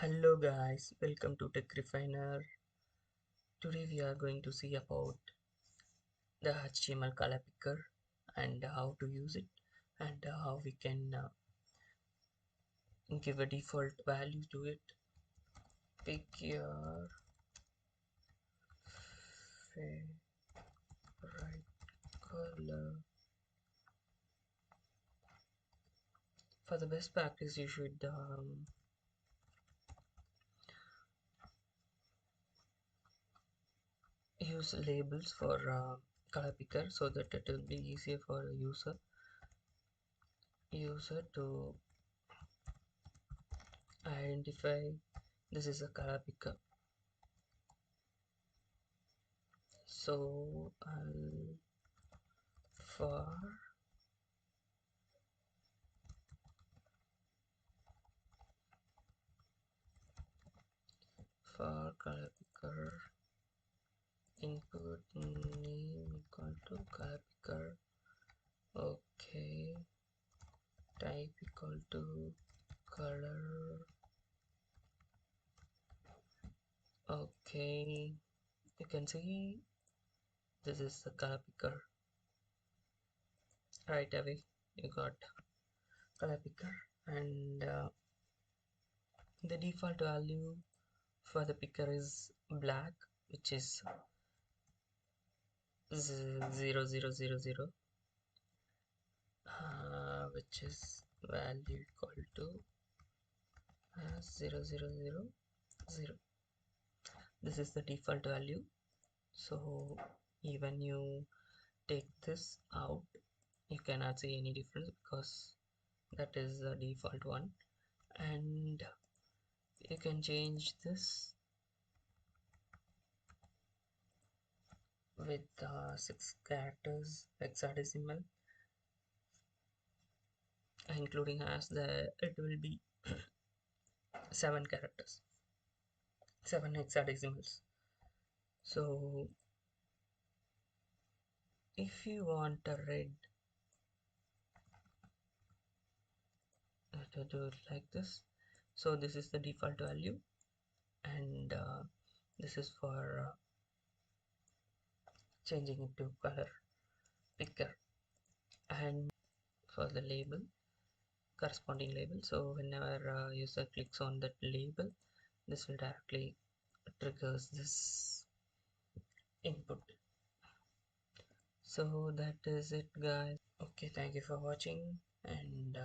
Hello guys, welcome to TechReFiner. Today we are going to see about the HTML color picker and how to use it and how we can give a default value to it. Pick your favorite color. For the best practice, you should use labels for color picker so that it will be easier for a user to identify this is a color picker. So for for color picker input name equal to color picker. Okay, type equal to color. Okay, you can see this is the color picker. Right away you got color picker, and the default value for the picker is black, which is 0000, which is value equal to 0000. This is the default value. So even you take this out, you cannot see any difference because that is the default one. And you can change this with 6 characters hexadecimal, including as the it will be 7 characters, 7 hexadecimals. So if you want a red, to do it like this. So this is the default value, and this is for changing it to color picker. And for the label, corresponding label, so whenever user clicks on that label, this will directly triggers this input. So that is it guys. Okay, thank you for watching, and